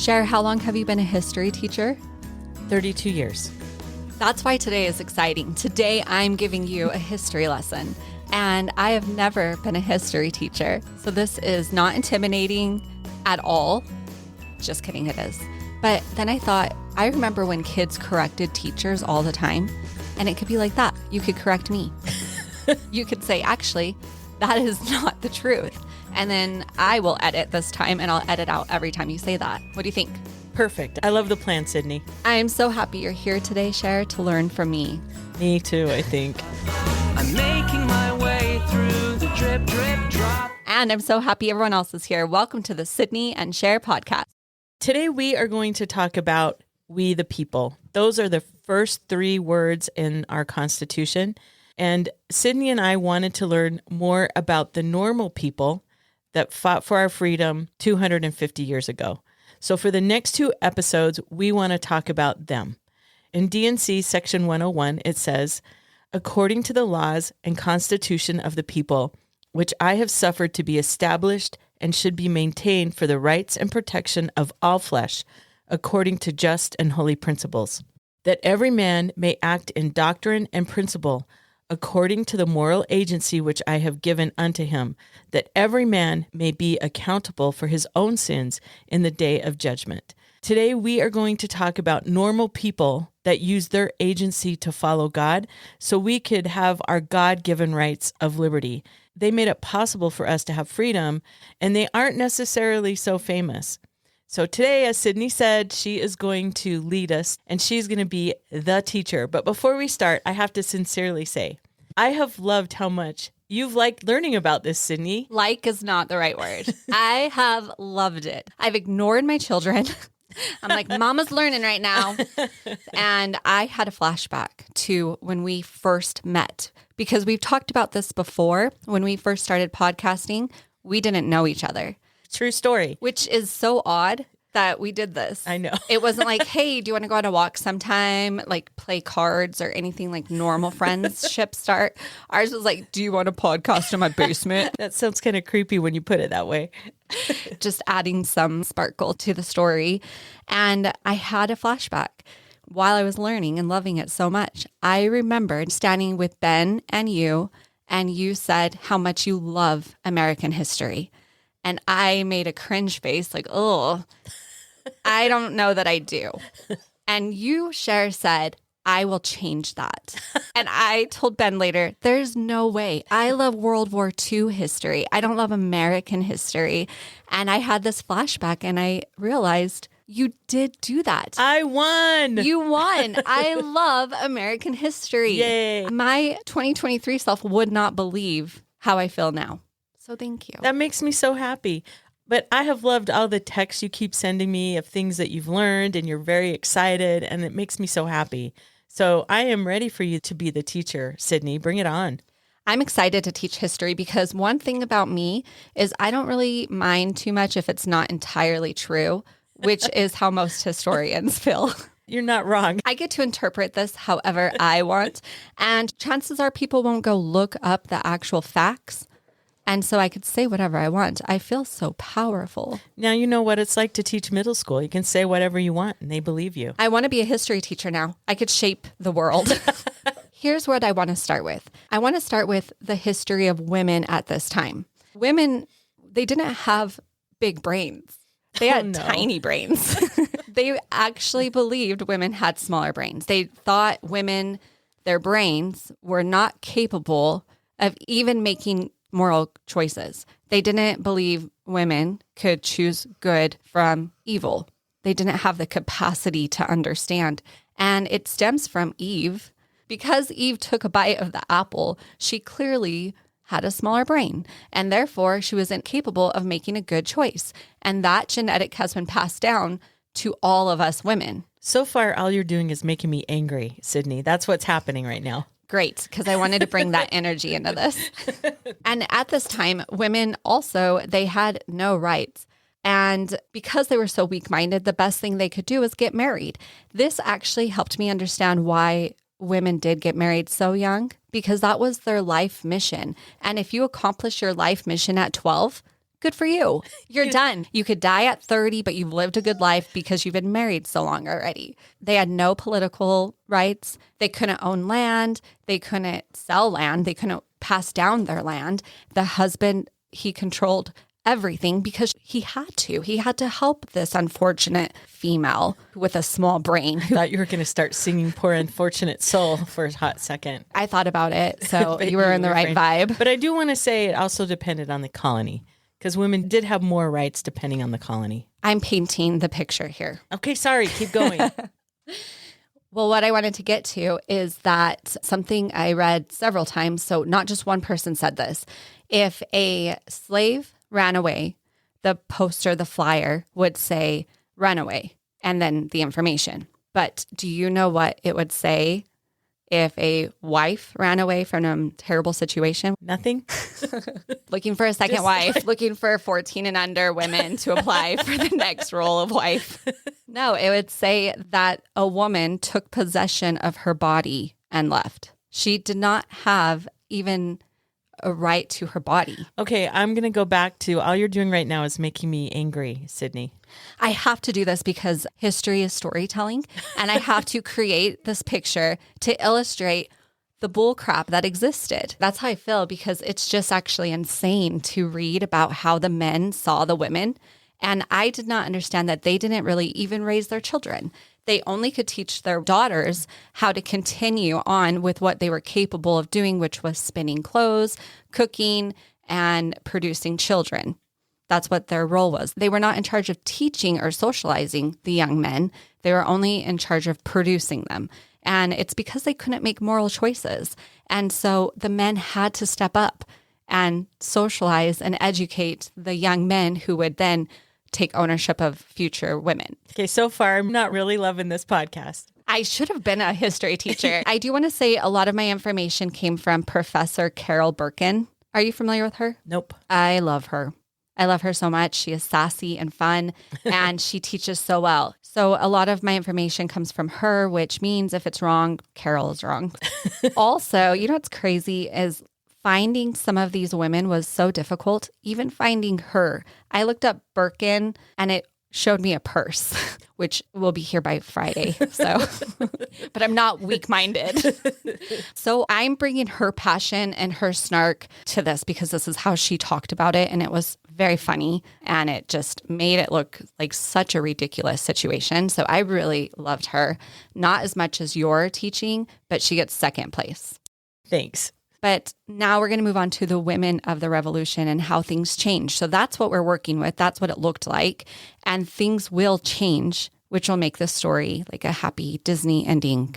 Sher, how long have you been a history teacher? 32 years. That's why today is exciting. Today, I'm giving you a history lesson, and I have never been a history teacher. So this is not intimidating at all. Just kidding, it is. But then I thought, I remember when kids corrected teachers all the time, and it could be like that. You could correct me. You could say, actually, that is not the truth. And then I will edit this time, and I'll edit out every time you say that. What do you think? Perfect. I love the plan, Cydni. I am so happy you're here today, Sher, to learn from me. Me too, I think. I'm making my way through the drip, drip, drop. And I'm so happy everyone else is here. Welcome to the Cydni and Sher podcast. Today we are going to talk about we the people. Those are the first three words in our Constitution. And Cydni and I wanted to learn more about the normal people that fought for our freedom 250 years ago. So for the next two episodes, we want to talk about them. In D&C Section 101, it says, according to the laws and constitution of the people, which I have suffered to be established and should be maintained for the rights and protection of all flesh, according to just and holy principles, that every man may act in doctrine and principle, according to the moral agency which I have given unto him, that every man may be accountable for his own sins in the day of judgment. Today, we are going to talk about normal people that use their agency to follow God so we could have our God-given rights of liberty. They made it possible for us to have freedom, and they aren't necessarily so famous. So today, as Cydni said, she is going to lead us, and she's going to be the teacher. But before we start, I have to sincerely say, I have loved how much you've liked learning about this, Cydni. Like is not the right word. I have loved it. I've ignored my children. I'm like, Mama's learning right now. And I had a flashback to when we first met, because we've talked about this before. When we first started podcasting, we didn't know each other. True story. Which is so odd that we did this. I know. It wasn't like, hey, do you want to go on a walk sometime? Like play cards or anything like normal friendship start. Ours was like, do you want a podcast in my basement? That sounds kind of creepy when you put it that way. Just adding some sparkle to the story. And I had a flashback while I was learning and loving it so much. I remembered standing with Ben and you said how much you love American history. And I made a cringe face like, oh, I don't know that I do. And you, Sher, said, I will change that. And I told Ben later, there's no way. I love World War II history. I don't love American history. And I had this flashback and I realized you did do that. I won. You won. I love American history. Yay. My 2023 self would not believe how I feel now. So thank you. That makes me so happy. But I have loved all the texts you keep sending me of things that you've learned, and you're very excited, and it makes me so happy. So I am ready for you to be the teacher, Cydni. Bring it on. I'm excited to teach history because one thing about me is I don't really mind too much if it's not entirely true, which is how most historians feel. You're not wrong. I get to interpret this however I want, and chances are people won't go look up the actual facts. And so I could say whatever I want. I feel so powerful. Now you know what it's like to teach middle school. You can say whatever you want and they believe you. I want to be a history teacher now. I could shape the world. Here's what I want to start with. I want to start with the history of women at this time. Women, they didn't have big brains. They had tiny brains. They actually believed women had smaller brains. They thought women, their brains were not capable of even making moral choices. They didn't believe women could choose good from evil. They didn't have the capacity to understand. And it stems from Eve. Because Eve took a bite of the apple, she clearly had a smaller brain, and therefore she was incapable of making a good choice. And that genetic has been passed down to all of us women. So far, all you're doing is making me angry, Cydni. That's what's happening right now. Great, because I wanted to bring that energy into this. And at this time, women also, they had no rights. And because they were so weak-minded, the best thing they could do was get married. This actually helped me understand why women did get married so young, because that was their life mission. And if you accomplish your life mission at 12, good for you. You're done. You could die at 30, but you've lived a good life because you've been married so long already. They had no political rights. They couldn't own land. They couldn't sell land. They couldn't pass down their land. The husband, he controlled everything because he had to. He had to help this unfortunate female with a small brain. I thought you were going to start singing Poor Unfortunate Soul for a hot second. I thought about it, so you were in the right vibe. But I do want to say it also depended on the colony because women did have more rights depending on the colony. I'm painting the picture here. Okay, sorry. Keep going. Well, what I wanted to get to is that something I read several times. So not just one person said this. If a slave ran away, the poster, the flyer would say runaway and then the information. But do you know what it would say if a wife ran away from a terrible situation? Nothing. Looking for a second wife, looking for 14 and under women to apply for the next role of wife. No, it would say that a woman took possession of her body and left. She did not have even a right to her body. Okay, I'm going to go back to all you're doing right now is making me angry, Cydni. I have to do this because history is storytelling, and I have to create this picture to illustrate the bull crap that existed. That's how I feel, because it's just actually insane to read about how the men saw the women. And I did not understand that they didn't really even raise their children. They only could teach their daughters how to continue on with what they were capable of doing, which was spinning clothes, cooking, and producing children. That's what their role was. They were not in charge of teaching or socializing the young men. They were only in charge of producing them. And it's because they couldn't make moral choices. And so the men had to step up and socialize and educate the young men who would then take ownership of future women. Okay, so far, I'm not really loving this podcast. I should have been a history teacher. I do want to say a lot of my information came from Professor Carol Birkin. Are you familiar with her? Nope. I love her. I love her so much. She is sassy and fun, and she teaches so well. So a lot of my information comes from her, which means if it's wrong, Carol is wrong. Also, you know what's crazy is finding some of these women was so difficult, even finding her. I looked up Birkin and it showed me a purse, which will be here by Friday. So, but I'm not weak-minded. So I'm bringing her passion and her snark to this because this is how she talked about it. And it was very funny. And it just made it look like such a ridiculous situation. So I really loved her. Not as much as your teaching, but she gets second place. Thanks. But now we're going to move on to the women of the revolution and how things change. So that's what we're working with. That's what it looked like. And things will change, which will make this story like a happy Disney ending.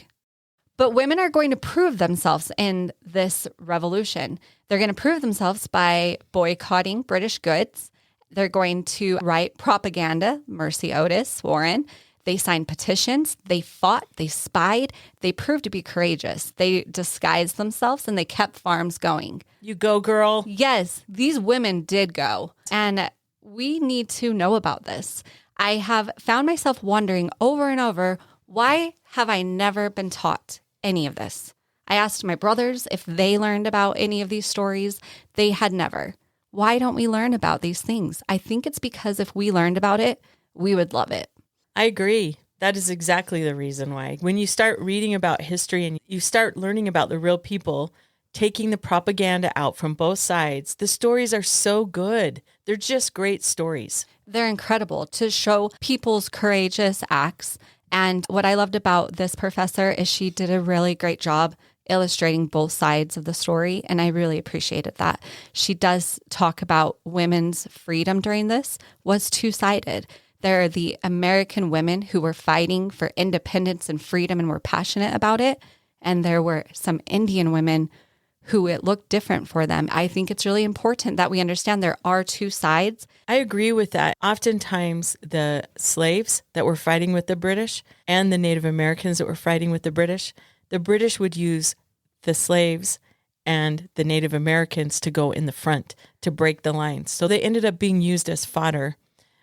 But women are going to prove themselves in this revolution. They're going to prove themselves by boycotting British goods. They're going to write propaganda, Mercy Otis, Warren. They signed petitions, they fought, they spied, they proved to be courageous. They disguised themselves and they kept farms going. You go, girl. Yes, these women did go. And we need to know about this. I have found myself wondering over and over, why have I never been taught any of this? I asked my brothers if they learned about any of these stories. They had never. Why don't we learn about these things? I think it's because if we learned about it, we would love it. I agree. That is exactly the reason why. When you start reading about history and you start learning about the real people, taking the propaganda out from both sides, the stories are so good. They're just great stories. They're incredible to show people's courageous acts. And what I loved about this professor is she did a really great job illustrating both sides of the story. And I really appreciated that. She does talk about women's freedom during this was two-sided. There are the American women who were fighting for independence and freedom and were passionate about it. And there were some Indian women who it looked different for them. I think it's really important that we understand there are two sides. I agree with that. Oftentimes, the slaves that were fighting with the British and the Native Americans that were fighting with the British would use the slaves and the Native Americans to go in the front to break the lines. So they ended up being used as fodder.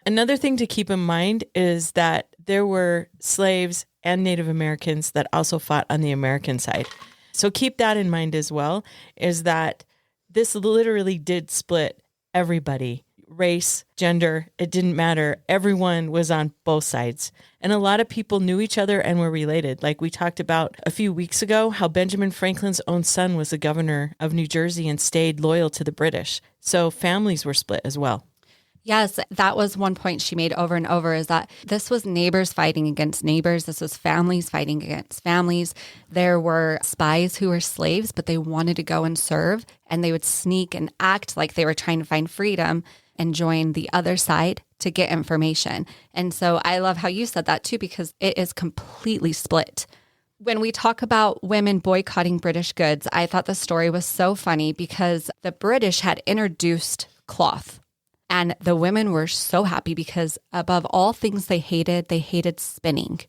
Another thing to keep in mind is that there were slaves and Native Americans that also fought on the American side. So keep that in mind as well, is that this literally did split everybody. race, gender, it didn't matter. Everyone was on both sides. And a lot of people knew each other and were related. Like we talked about a few weeks ago, how Benjamin Franklin's own son was the governor of New Jersey and stayed loyal to the British. So families were split as well. Yes, that was one point she made over and over, is that this was neighbors fighting against neighbors. This was families fighting against families. There were spies who were slaves, but they wanted to go and serve, and they would sneak and act like they were trying to find freedom and join the other side to get information. And so I love how you said that too, because it is completely split. When we talk about women boycotting British goods, I thought the story was so funny because the British had introduced cloth. And the women were so happy because above all things they hated spinning.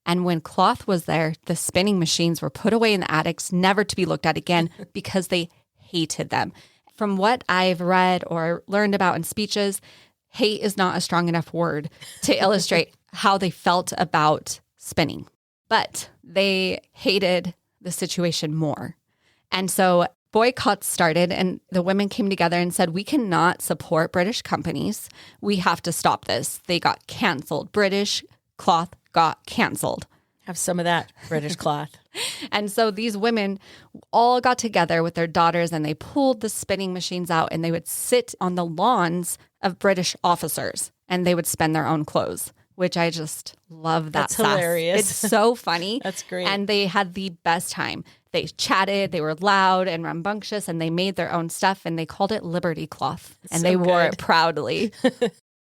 And when cloth was there, the spinning machines were put away in the attics, never to be looked at again because they hated them. From what I've read or learned about in speeches, hate is not a strong enough word to illustrate how they felt about spinning. But they hated the situation more. And so boycotts started and the women came together and said, we cannot support British companies. We have to stop this. They got canceled. British cloth got canceled. Have some of that British cloth. And so these women all got together with their daughters and they pulled the spinning machines out and they would sit on the lawns of British officers and they would spin their own clothes, which I just love that. That's hilarious. It's so funny. That's great. And they had the best time. They chatted, they were loud and rambunctious, and they made their own stuff, and they called it Liberty cloth, and So they wore good. it proudly.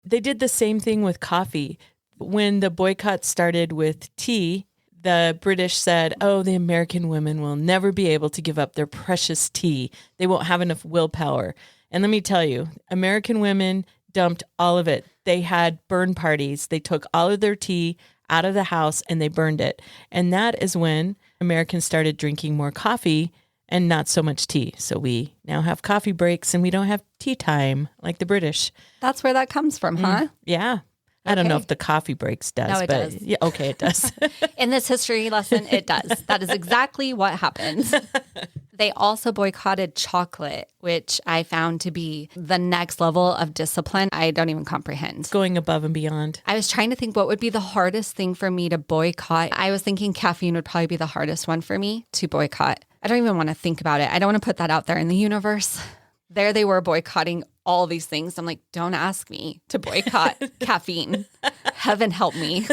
They did the same thing with coffee. When the boycott started with tea, the British said, oh, the American women will never be able to give up their precious tea. They won't have enough willpower. And let me tell you, American women dumped all of it. They had burn parties. They took all of their tea out of the house and they burned it. And that is when Americans started drinking more coffee and not so much tea. So we now have coffee breaks and we don't have tea time like the British. That's where that comes from, huh? Yeah. I don't know Okay. if the coffee breaks does, No, it but does. yeah, okay, it does. In this history lesson, it does. That is exactly what happens. They also boycotted chocolate, which I found to be the next level of discipline I don't even comprehend. Going above and beyond. I was trying to think what would be the hardest thing for me to boycott. I was thinking caffeine would probably be the hardest one for me to boycott. I don't even want to think about it. I don't want to put that out there in the universe. There they were boycotting all these things. I'm like, don't ask me to boycott caffeine. Heaven help me.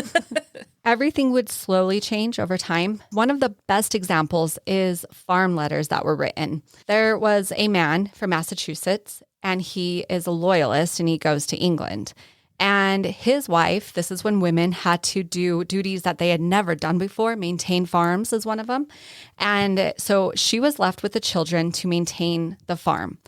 Everything would slowly change over time. One of the best examples is farm letters that were written. There was a man from Massachusetts, and he is a loyalist, and he goes to England. And his wife, this is when women had to do duties that they had never done before. Maintain farms is one of them. And so she was left with the children to maintain the farm.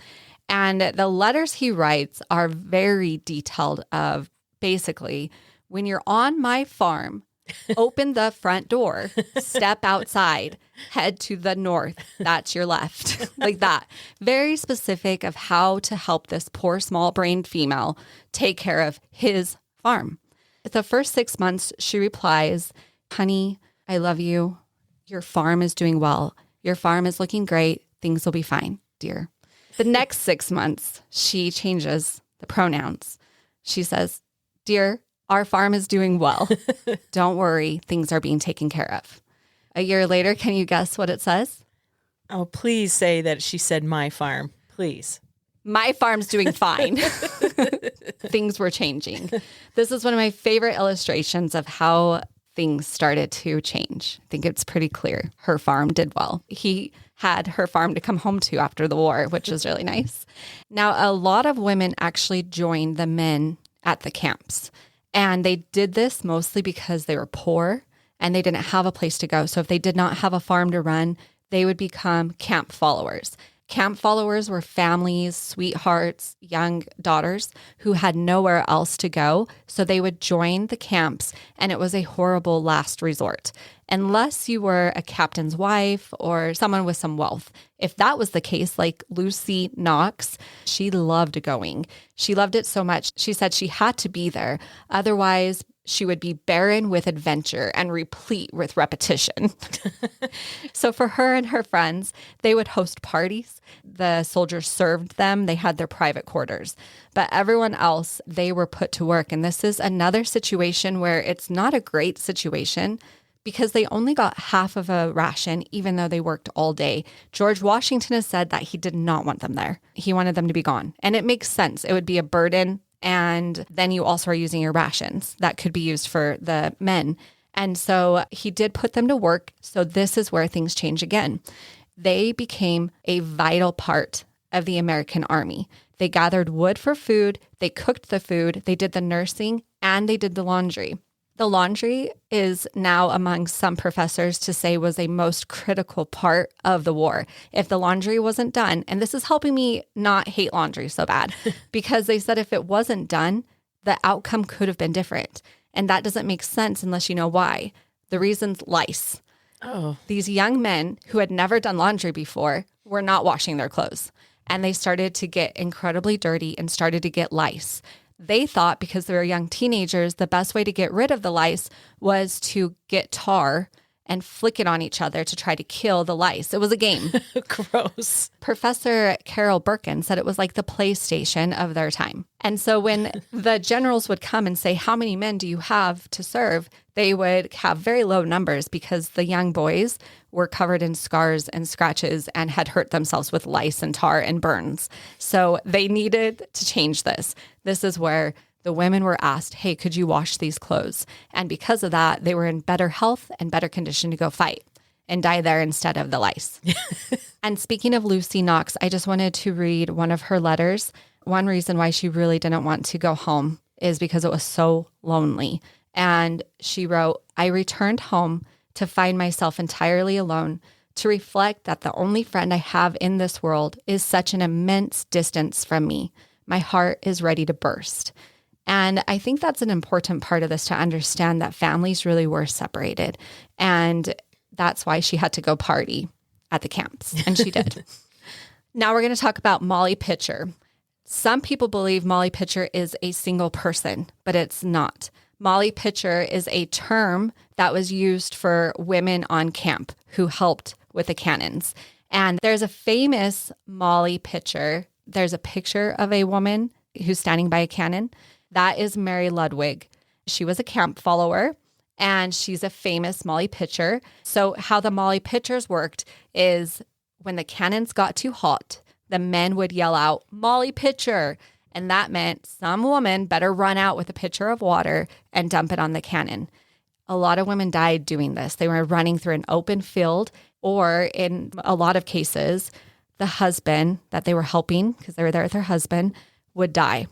And the letters he writes are very detailed of basically, when you're on my farm, open the front door, step outside, head to the north. That's your left. Like that. Very specific of how to help this poor small-brained female take care of his farm. The first 6 months, she replies, honey, I love you. Your farm is doing well. Your farm is looking great. Things will be fine, dear. The next 6 months, she changes the pronouns. She says, dear, our farm is doing well. Don't worry, things are being taken care of. A year later, can you guess what it says? Oh, please say that she said my farm. Please. My farm's doing fine. Things were changing. This is one of my favorite illustrations of how things started to change. I think it's pretty clear. Her farm did well. He had her farm to come home to after the war, which was really nice. Now, a lot of women actually joined the men at the camps. And they did this mostly because they were poor and they didn't have a place to go. So if they did not have a farm to run, they would become camp followers. Camp followers were families, sweethearts, young daughters who had nowhere else to go. So they would join the camps, and it was a horrible last resort. Unless you were a captain's wife or someone with some wealth. If that was the case, like Lucy Knox, she loved going. She loved it so much. She said she had to be there. Otherwise, she would be barren with adventure and replete with repetition. So for her and her friends, they would host parties. The soldiers served them. They had their private quarters. But everyone else, they were put to work. And this is another situation where it's not a great situation because they only got half of a ration, even though they worked all day. George Washington has said that he did not want them there. He wanted them to be gone. And it makes sense. It would be a burden. And then you also are using your rations that could be used for the men. And so he did put them to work. So this is where things change again. They became a vital part of the American army. They gathered wood for food. They cooked the food. They did the nursing and they did the laundry. The laundry is now among some professors to say was a most critical part of the war. If the laundry wasn't done, and this is helping me not hate laundry so bad, because they said if it wasn't done, the outcome could have been different. And that doesn't make sense unless you know why. The reason's lice. Oh. These young men who had never done laundry before were not washing their clothes. And they started to get incredibly dirty and started to get lice. They thought because they were young teenagers, the best way to get rid of the lice was to get tar and flick it on each other to try to kill the lice. It was a game. Gross. Professor Carol Birkin said it was like the PlayStation of their time. And so when the generals would come and say, how many men do you have to serve? They would have very low numbers because the young boys were covered in scars and scratches and had hurt themselves with lice and tar and burns. So they needed to change this. This is where the women were asked, hey, could you wash these clothes? And because of that, they were in better health and better condition to go fight and die there instead of the lice. And speaking of Lucy Knox, I just wanted to read one of her letters. One reason why she really didn't want to go home is because it was so lonely. And she wrote, I returned home to find myself entirely alone, to reflect that the only friend I have in this world is such an immense distance from me. My heart is ready to burst. And I think that's an important part of this, to understand that families really were separated. And that's why she had to go party at the camps. And she did. Now we're going to talk about Molly Pitcher. Some people believe Molly Pitcher is a single person, but it's not. Molly Pitcher is a term that was used for women on camp who helped with the cannons. And there's a famous Molly Pitcher. There's a picture of a woman who's standing by a cannon. That is Mary Ludwig. She was a camp follower, and she's a famous Molly Pitcher. So how the Molly Pitchers worked is when the cannons got too hot, the men would yell out, Molly Pitcher. And that meant some woman better run out with a pitcher of water and dump it on the cannon. A lot of women died doing this. They were running through an open field, or in a lot of cases, the husband that they were helping, because they were there with her husband, would die.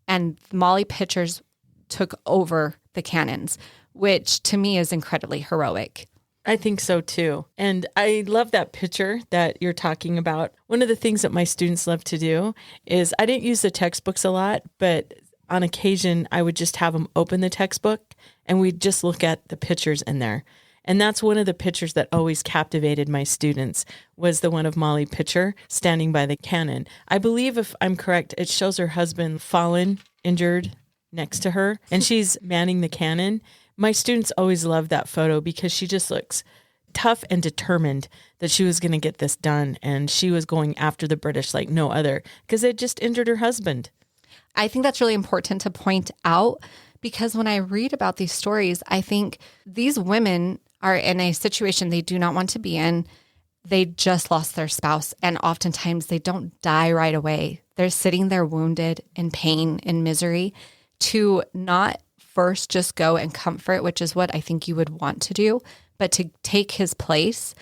And Molly Pitchers took over the cannons, which to me is incredibly heroic. I think so too. And I love that picture that you're talking about. One of the things that my students love to do is, I didn't use the textbooks a lot, but on occasion I would just have them open the textbook and we'd just look at the pictures in there. And that's one of the pictures that always captivated my students, was the one of Molly Pitcher standing by the cannon. I believe, if I'm correct, it shows her husband fallen, injured next to her, and she's manning the cannon. My students always loved that photo because she just looks tough and determined that she was going to get this done. And she was going after the British like no other, because they just injured her husband. I think that's really important to point out, because when I read about these stories, I think these women are in a situation they do not want to be in. They just lost their spouse, and oftentimes they don't die right away. They're sitting there wounded, in pain, in misery. To not first just go and comfort, which is what I think you would want to do, but to take his place,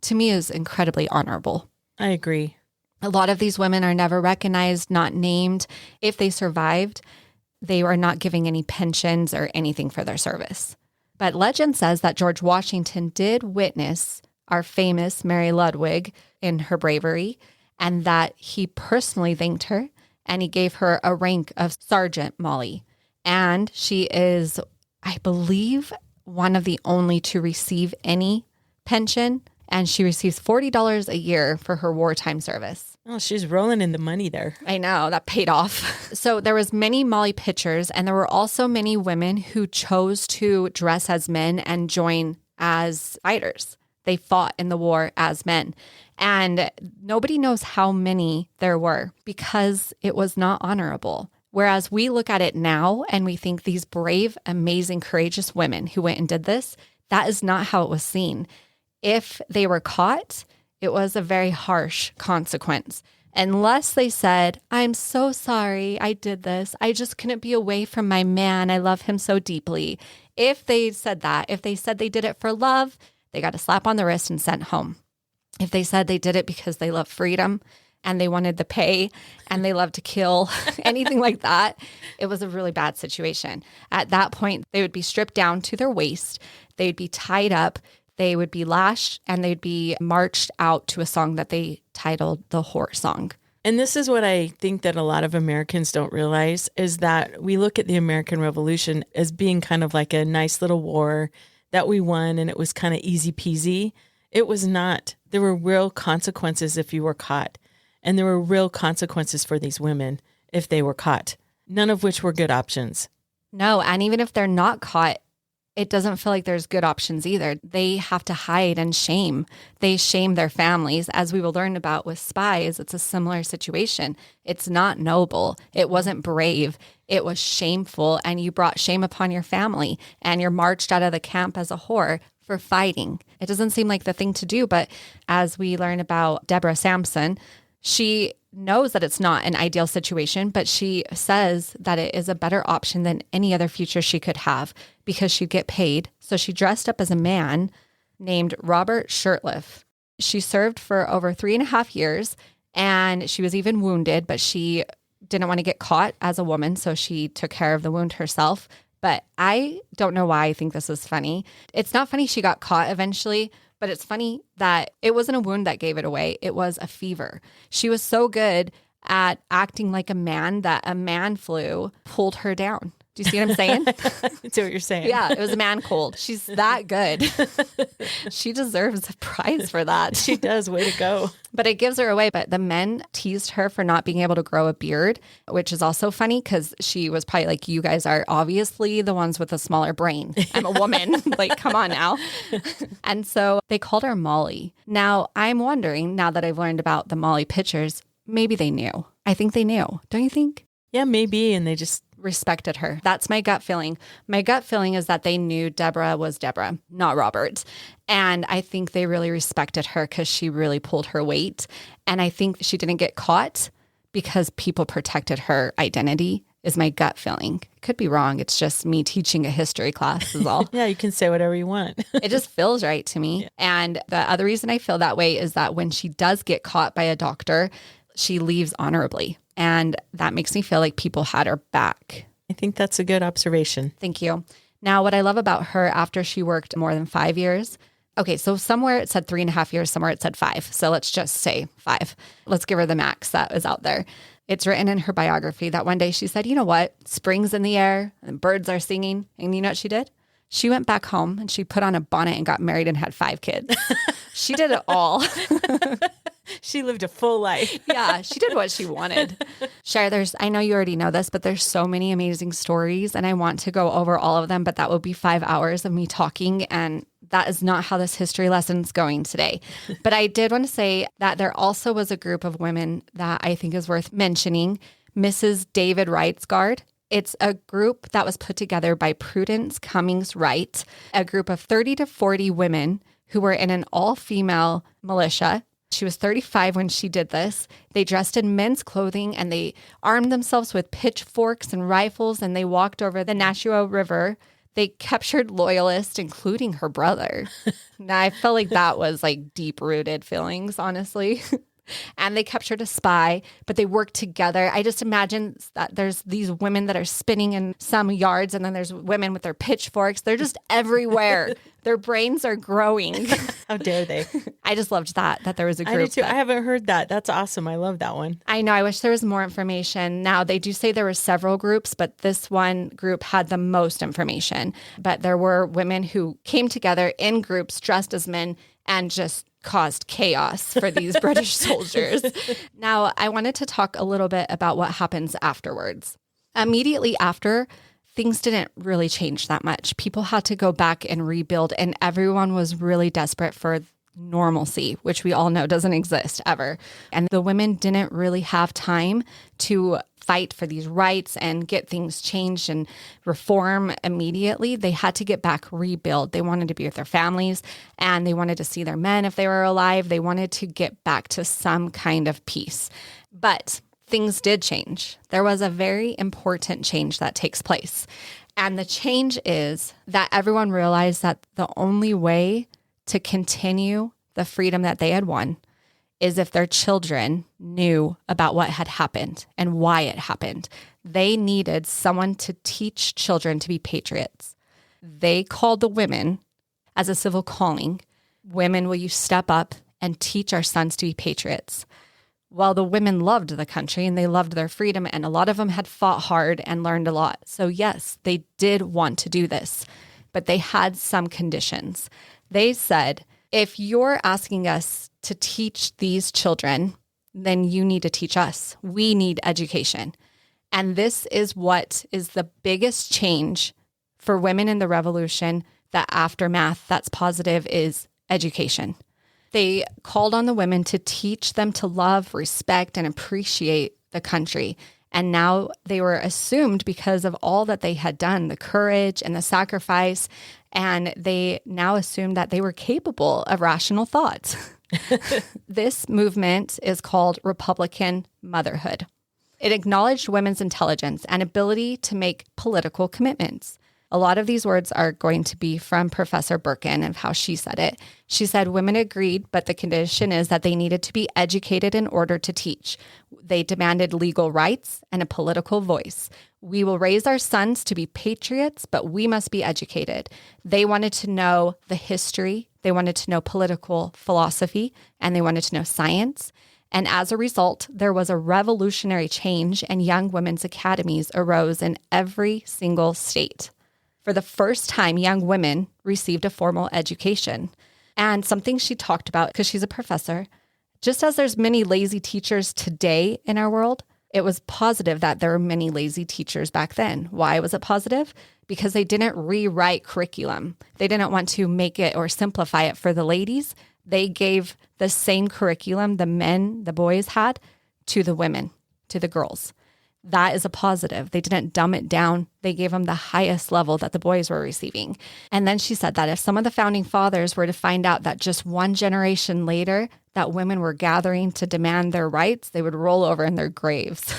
to me, is incredibly honorable. I agree. A lot of these women are never recognized, not named. If they survived, they are not giving any pensions or anything for their service. But legend says that George Washington did witness our famous Mary Ludwig in her bravery, and that he personally thanked her, and he gave her a rank of Sergeant Molly. And she is, I believe, one of the only to receive any pension, and she receives $40 a year for her wartime service. Oh, she's rolling in the money there. I know, that paid off. So there was many Molly pitchers, and there were also many women who chose to dress as men and join as fighters. They fought in the war as men. And nobody knows how many there were because it was not honorable. Whereas we look at it now and we think these brave, amazing, courageous women who went and did this, that is not how it was seen. If they were caught, it was a very harsh consequence. Unless they said, I'm so sorry I did this. I just couldn't be away from my man. I love him so deeply. If they said that, if they said they did it for love, they got a slap on the wrist and sent home. If they said they did it because they love freedom and they wanted the pay and they love to kill, anything like that, it was a really bad situation. At that point, they would be stripped down to their waist. They'd be tied up. They would be lashed and they'd be marched out to a song that they titled the Whore Song. And this is what I think that a lot of Americans don't realize is that we look at the American Revolution as being kind of like a nice little war that we won and it was kind of easy peasy. It was not. There were real consequences if you were caught. And there were real consequences for these women if they were caught, none of which were good options. No, and even if they're not caught, it doesn't feel like there's good options either. They have to hide and shame. They shame their families. As we will learn about with spies, it's a similar situation. It's not noble. It wasn't brave. It was shameful. And you brought shame upon your family. And you're marched out of the camp as a whore for fighting. It doesn't seem like the thing to do. But as we learn about Deborah Sampson, she knows that it's not an ideal situation, but she says that it is a better option than any other future she could have because she'd get paid. So she dressed up as a man named Robert Shirtliff. She served for over 3.5 years and she was even wounded, but she didn't want to get caught as a woman. So she took care of the wound herself. But I don't know why I think this is funny. It's not funny she got caught eventually, but it's funny that it wasn't a wound that gave it away. It was a fever. She was so good at acting like a man that a man flu pulled her down. Do you see what I'm saying? That's what you're saying. Yeah, it was a man cold. She's that good. She deserves a prize for that. She does. Way to go. But it gives her away. But the men teased her for not being able to grow a beard, which is also funny because she was probably like, you guys are obviously the ones with a smaller brain. I'm a woman. Like, come on now. And so they called her Molly. Now, I'm wondering, now that I've learned about the Molly pictures, maybe they knew. I think they knew. Don't you think? Yeah, maybe. And they just respected her. That's my gut feeling. My gut feeling is that they knew Deborah was Deborah, not Robert. And I think they really respected her because she really pulled her weight. And I think she didn't get caught because people protected her identity is my gut feeling. Could be wrong. It's just me teaching a history class is all. Yeah, you can say whatever you want. It just feels right to me. Yeah. And the other reason I feel that way is that when she does get caught by a doctor, she leaves honorably. And that makes me feel like people had her back. I think that's a good observation. Thank you. Now, what I love about her after she worked more than 5 years. Okay, so somewhere it said 3.5 years, somewhere it said 5. So let's just say 5. Let's give her the max that is out there. It's written in her biography that one day she said, you know what? Spring's in the air and birds are singing. And you know what she did? She went back home and she put on a bonnet and got married and had 5 kids. She did it all. She lived a full life. Yeah, she did what she wanted. Sher, I know you already know this, but there's so many amazing stories and I want to go over all of them, but that would be 5 hours of me talking and that is not how this history lesson's going today. But I did want to say that there also was a group of women that I think is worth mentioning. Mrs. David Wright's Guard. It's a group that was put together by Prudence Cummings Wright, a group of 30 to 40 women who were in an all-female militia. She was 35 when she did this. They dressed in men's clothing and they armed themselves with pitchforks and rifles and they walked over the Nashua River. They captured loyalists, including her brother. Now, I felt like that was like deep-rooted feelings, honestly. And they captured a spy, but they worked together. I just imagine that there's these women that are spinning in some yards, and then there's women with their pitchforks. They're just everywhere. Their brains are growing. How dare they? I just loved that there was a group. I do too. I haven't heard that. That's awesome. I love that one. I know. I wish there was more information. Now, they do say there were several groups, but this one group had the most information. But there were women who came together in groups dressed as men and just caused chaos for these British soldiers. Now, I wanted to talk a little bit about what happens afterwards. Immediately after, things didn't really change that much. People had to go back and rebuild, and everyone was really desperate for normalcy, which we all know doesn't exist ever. And the women didn't really have time to fight for these rights and get things changed and reform immediately. They had to get back, rebuild. They wanted to be with their families, and they wanted to see their men if they were alive. They wanted to get back to some kind of peace. But things did change. There was a very important change that takes place. And the change is that everyone realized that the only way to continue the freedom that they had won is if their children knew about what had happened and why it happened. They needed someone to teach children to be patriots. They called the women as a civil calling. Women, will you step up and teach our sons to be patriots? Well, the women loved the country and they loved their freedom, and a lot of them had fought hard and learned a lot. So yes, they did want to do this, but they had some conditions. They said, if you're asking us to teach these children, then you need to teach us. We need education. And this is what is the biggest change for women in the revolution, the aftermath that's positive, is education. They called on the women to teach them to love, respect, and appreciate the country. And now they were assumed, because of all that they had done, the courage and the sacrifice, and they now assumed that they were capable of rational thought. This movement is called Republican motherhood. It acknowledged women's intelligence and ability to make political commitments. A lot of these words are going to be from Professor Birkin of how she said it. She said women agreed, but the condition is that they needed to be educated in order to teach. They demanded legal rights and a political voice. We will raise our sons to be patriots, but we must be educated. They wanted to know the history, they wanted to know political philosophy, and they wanted to know science. And as a result, there was a revolutionary change, and young women's academies arose in every single state. For the first time, young women received a formal education. And something she talked about, because she's a professor, just as there's many lazy teachers today in our world, it was positive that there were many lazy teachers back then. Why was it positive? Because they didn't rewrite curriculum. They didn't want to make it or simplify it for the ladies. They gave the same curriculum the boys had, to the women, to the girls. That is a positive. They didn't dumb it down. They gave them the highest level that the boys were receiving. And then she said that if some of the founding fathers were to find out that just one generation later that women were gathering to demand their rights, they would roll over in their graves.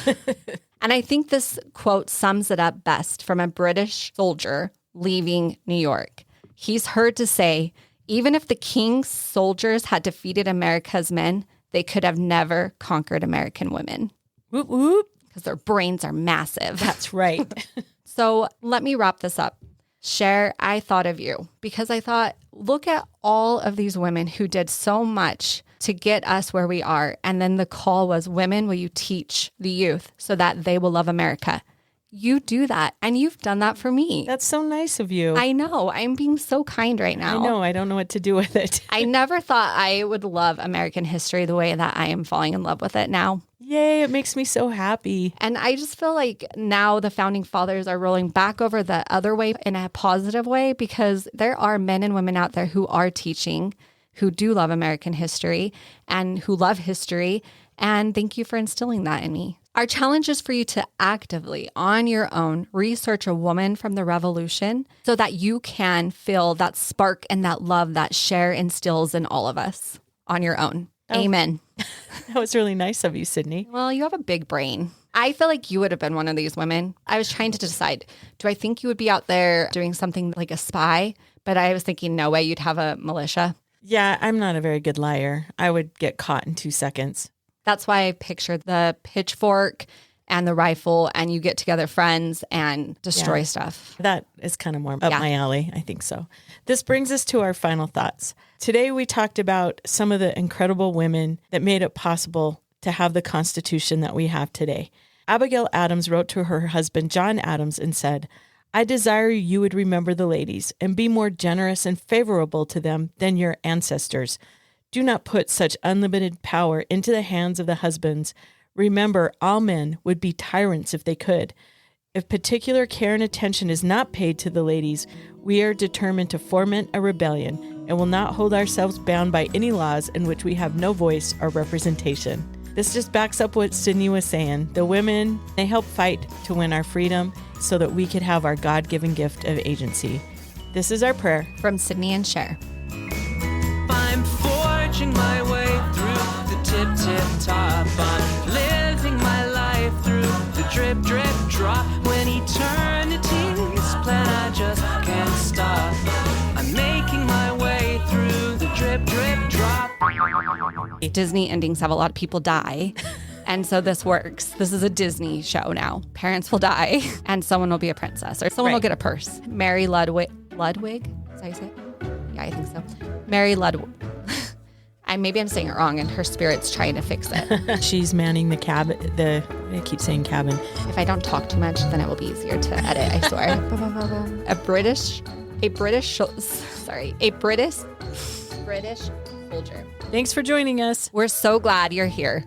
And I think this quote sums it up best from a British soldier leaving New York. He's heard to say, even if the king's soldiers had defeated America's men, they could have never conquered American women. Whoop, whoop. Because their brains are massive. That's right. So let me wrap this up. Sher, I thought of you because I thought, look at all of these women who did so much to get us where we are. And then the call was, women, will you teach the youth so that they will love America? You do that. And you've done that for me. That's so nice of you. I know. I'm being so kind right now. I know. I don't know what to do with it. I never thought I would love American history the way that I am falling in love with it now. Yay, it makes me so happy. And I just feel like now the founding fathers are rolling back over the other way in a positive way, because there are men and women out there who are teaching, who do love American history and who love history. And thank you for instilling that in me. Our challenge is for you to actively, on your own, research a woman from the Revolution so that you can feel that spark and that love that Sher instills in all of us on your own. Oh. Amen. That was really nice of you, Cydni. Well, you have a big brain. I feel like you would have been one of these women. I was trying to decide, do I think you would be out there doing something like a spy? But I was thinking, no way, you'd have a militia. Yeah, I'm not a very good liar. I would get caught in 2 seconds. That's why I pictured the pitchfork and the rifle, and you get together friends and destroy stuff. That is kind of more up my alley. I think so. This brings us to our final thoughts. Today, we talked about some of the incredible women that made it possible to have the Constitution that we have today. Abigail Adams wrote to her husband, John Adams, and said, I desire you would remember the ladies and be more generous and favorable to them than your ancestors. Do not put such unlimited power into the hands of the husbands. Remember, all men would be tyrants if they could. If particular care and attention is not paid to the ladies, we are determined to foment a rebellion and will not hold ourselves bound by any laws in which we have no voice or representation. This just backs up what Cydni was saying. The women, they help fight to win our freedom so that we could have our God-given gift of agency. This is our prayer. From Cydni and Sher. I'm forging my way through the tip top. I'm living my life through the drip drop. When eternity's plan, I just can't stop. I'm making my way through the drip drop. Disney endings have a lot of people die. And so this works. This is a Disney show now. Parents will die and someone will be a princess or someone will get a purse. Mary Ludwig? Is that how you say it? Yeah, I think so. Mary Ludwig. Maybe I'm saying it wrong and her spirit's trying to fix it. She's manning the cabin. I keep saying cabin. If I don't talk too much, then it will be easier to edit, I swear. A British soldier. Thanks for joining us. We're so glad you're here.